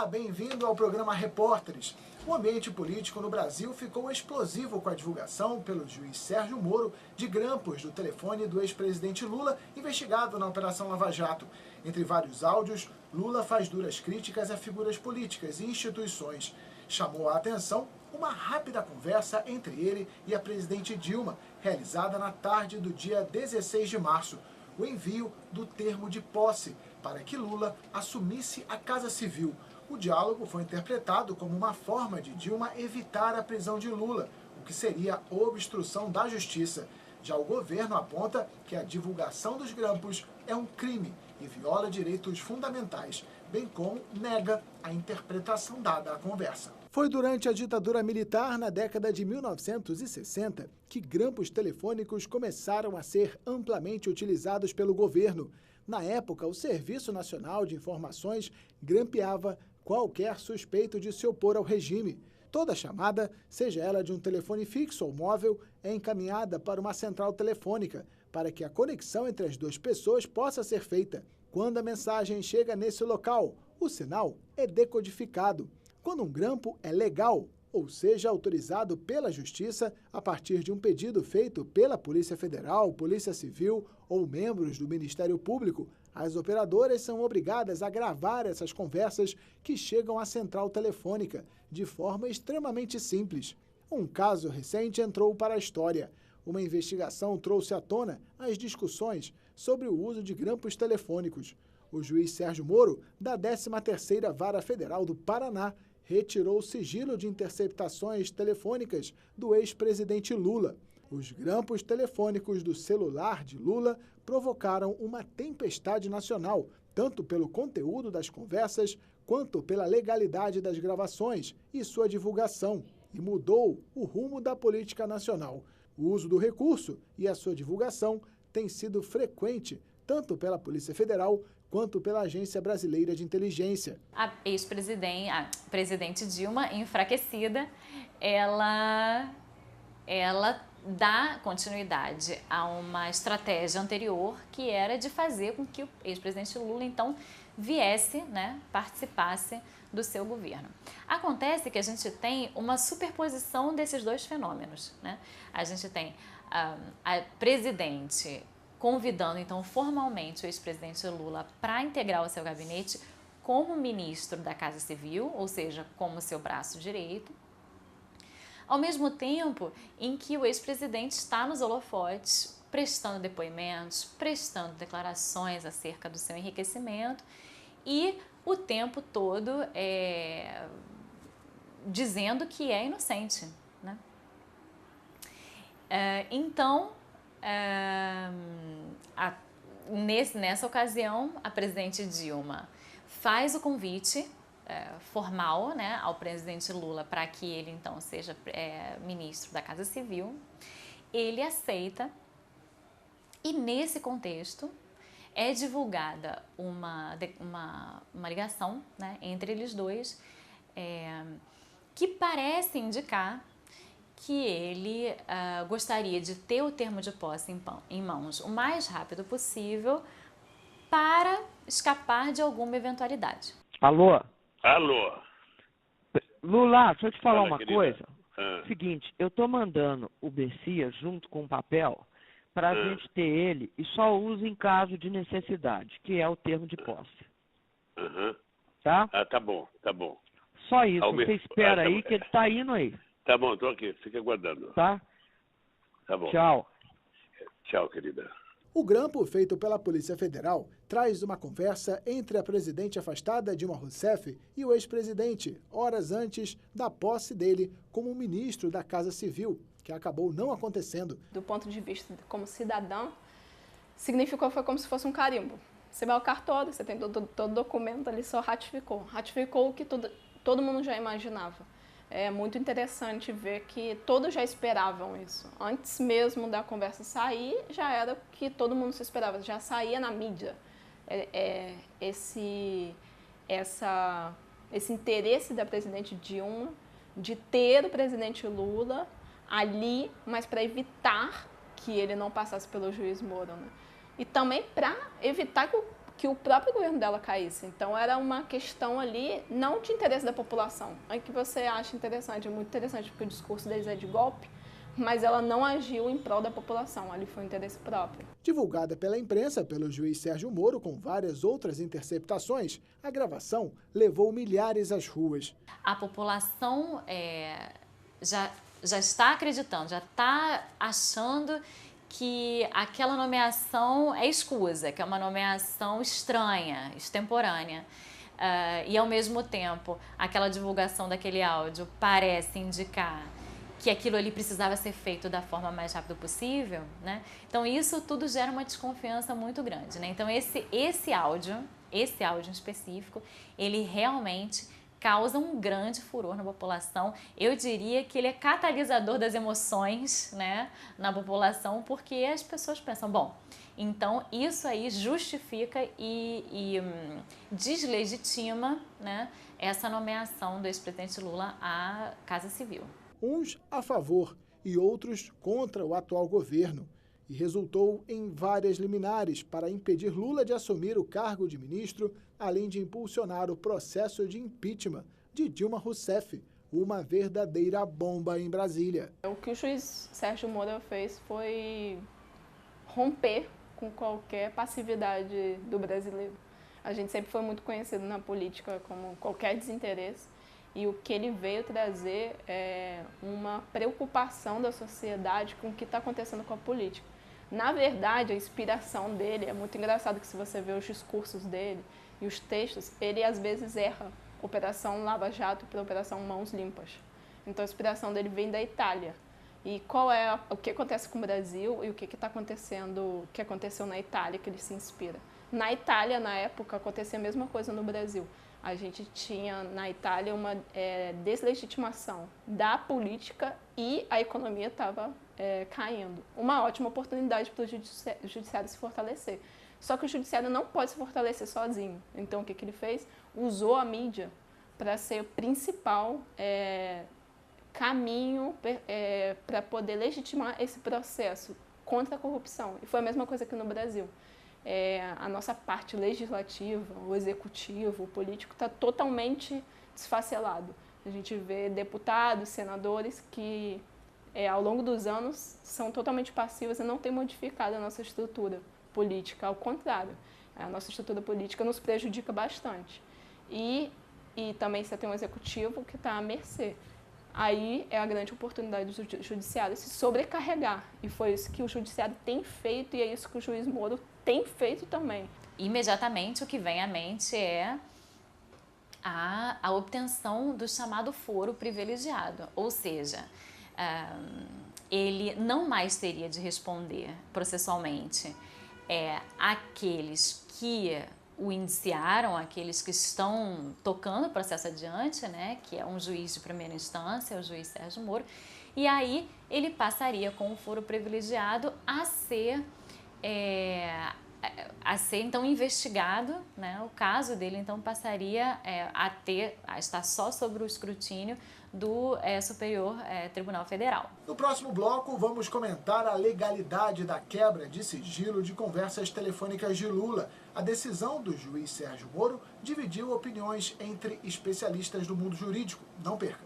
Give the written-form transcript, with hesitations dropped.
Olá, bem-vindo ao programa Repórteres. O ambiente político no Brasil ficou explosivo com a divulgação pelo juiz Sérgio Moro de grampos do telefone do ex-presidente Lula, investigado na Operação Lava Jato. Entre vários áudios, Lula faz duras críticas a figuras políticas e instituições. Chamou a atenção uma rápida conversa entre ele e a presidente Dilma, realizada na tarde do dia 16 de março. O envio do termo de posse para que Lula assumisse a Casa Civil. O diálogo foi interpretado como uma forma de Dilma evitar a prisão de Lula, o que seria obstrução da justiça. Já o governo aponta que a divulgação dos grampos é um crime e viola direitos fundamentais, bem como nega a interpretação dada à conversa. Foi durante a ditadura militar, na década de 1960, que grampos telefônicos começaram a ser amplamente utilizados pelo governo. Na época, o Serviço Nacional de Informações grampeava qualquer suspeito de se opor ao regime. Toda chamada, seja ela de um telefone fixo ou móvel, é encaminhada para uma central telefônica, para que a conexão entre as duas pessoas possa ser feita. Quando a mensagem chega nesse local, o sinal é decodificado. Quando um grampo é legal, ou seja, autorizado pela Justiça a partir de um pedido feito pela Polícia Federal, Polícia Civil ou membros do Ministério Público, as operadoras são obrigadas a gravar essas conversas que chegam à central telefônica de forma extremamente simples. Um caso recente entrou para a história. Uma investigação trouxe à tona as discussões sobre o uso de grampos telefônicos. O juiz Sérgio Moro, da 13ª Vara Federal do Paraná, retirou o sigilo de interceptações telefônicas do ex-presidente Lula. Os grampos telefônicos do celular de Lula provocaram uma tempestade nacional, tanto pelo conteúdo das conversas quanto pela legalidade das gravações e sua divulgação, e mudou o rumo da política nacional. O uso do recurso e a sua divulgação tem sido frequente, tanto pela Polícia Federal quanto pela Agência Brasileira de Inteligência. A presidente Dilma, enfraquecida, ela dá continuidade a uma estratégia anterior, que era de fazer com que o ex-presidente Lula, então, viesse, participasse do seu governo. Acontece que a gente tem uma superposição desses dois fenômenos. A gente tem a presidente convidando, então, formalmente o ex-presidente Lula para integrar o seu gabinete como ministro da Casa Civil, ou seja, como seu braço direito, ao mesmo tempo em que o ex-presidente está nos holofotes, prestando depoimentos, prestando declarações acerca do seu enriquecimento e o tempo todo dizendo que é inocente. Então, nessa ocasião, a presidente Dilma faz o convite formal, ao presidente Lula para que ele, então, seja ministro da Casa Civil. Ele aceita e, nesse contexto, é divulgada uma ligação entre eles dois que parece indicar que ele gostaria de ter o termo de posse em mãos o mais rápido possível para escapar de alguma eventualidade. Alô? Alô? Lula, deixa eu te falar uma querida. coisa. Seguinte, eu tô mandando o Bessia junto com o papel para a gente ter ele e só usa em caso de necessidade, que é o termo de posse. Tá? Tá bom, tá bom. Só isso, você espera aí que ele tá indo aí. Tá bom, tô aqui, fica aguardando. Tá? Tá bom. Tchau. Tchau, querida. O grampo feito pela Polícia Federal traz uma conversa entre a presidente afastada Dilma Rousseff e o ex-presidente, horas antes da posse dele como ministro da Casa Civil, que acabou não acontecendo. Do ponto de vista como cidadão, foi como se fosse um carimbo. Você vai ao cartório, você tem todo o documento ali, só ratificou. Ratificou o que todo mundo já imaginava. É muito interessante ver que todos já esperavam isso. Antes mesmo da conversa sair, já era o que todo mundo se esperava, já saía na mídia. Esse interesse da presidente Dilma de ter o presidente Lula ali, mas para evitar que ele não passasse pelo juiz Moro. E também para evitar que o próprio governo dela caísse. Então era uma questão ali, não de interesse da população, é que você acha interessante, é muito interessante, porque o discurso deles é de golpe, mas ela não agiu em prol da população, ali foi um interesse próprio. Divulgada pela imprensa pelo juiz Sérgio Moro, com várias outras interceptações, a gravação levou milhares às ruas. A população já está acreditando, já está achando que aquela nomeação é escusa, que é uma nomeação estranha, extemporânea. E, ao mesmo tempo, aquela divulgação daquele áudio parece indicar que aquilo ali precisava ser feito da forma mais rápida possível, né? Então, isso tudo gera uma desconfiança muito grande, né? Então, esse áudio em específico, ele realmente causa um grande furor na população. Eu diria que ele é catalisador das emoções, né, na população, porque as pessoas pensam, bom, então isso aí justifica e deslegitima, né, essa nomeação do ex-presidente Lula à Casa Civil. Uns a favor e outros contra o atual governo, e resultou em várias liminares para impedir Lula de assumir o cargo de ministro, além de impulsionar o processo de impeachment de Dilma Rousseff, uma verdadeira bomba em Brasília. O que o juiz Sérgio Moro fez foi romper com qualquer passividade do brasileiro. A gente sempre foi muito conhecido na política como qualquer desinteresse, e o que ele veio trazer é uma preocupação da sociedade com o que está acontecendo com a política. Na verdade, a inspiração dele, é muito engraçado que se você vê os discursos dele e os textos, ele às vezes erra Operação Lava Jato para Operação Mãos Limpas. Então a inspiração dele vem da Itália. E qual é o que acontece com o Brasil e o que está acontecendo, o que aconteceu na Itália que ele se inspira? Na Itália, na época, acontecia a mesma coisa no Brasil. A gente tinha na Itália uma deslegitimação da política e a economia estava caindo. Uma ótima oportunidade para o judiciário se fortalecer. Só que o judiciário não pode se fortalecer sozinho. Então, o que ele fez? Usou a mídia para ser o principal caminho para poder legitimar esse processo contra a corrupção. E foi a mesma coisa aqui no Brasil. A nossa parte legislativa, o executivo, o político está totalmente desfacelado. A gente vê deputados, senadores que, ao longo dos anos, são totalmente passivos e não têm modificado a nossa estrutura política. Ao contrário, a nossa estrutura política nos prejudica bastante. E também você tem um executivo que está à mercê. Aí é a grande oportunidade do judiciário se sobrecarregar. E foi isso que o judiciário tem feito e é isso que o juiz Moro tem feito também. Imediatamente o que vem à mente é a obtenção do chamado foro privilegiado. Ou seja, ele não mais teria de responder processualmente aqueles que o indiciaram, aqueles que estão tocando o processo adiante, né, que é um juiz de primeira instância, o juiz Sérgio Moro, e aí ele passaria com o foro privilegiado a ser então investigado, né, o caso dele então passaria a estar só sobre o escrutínio do Superior Tribunal Federal. No próximo bloco, vamos comentar a legalidade da quebra de sigilo de conversas telefônicas de Lula. A decisão do juiz Sérgio Moro dividiu opiniões entre especialistas do mundo jurídico. Não perca!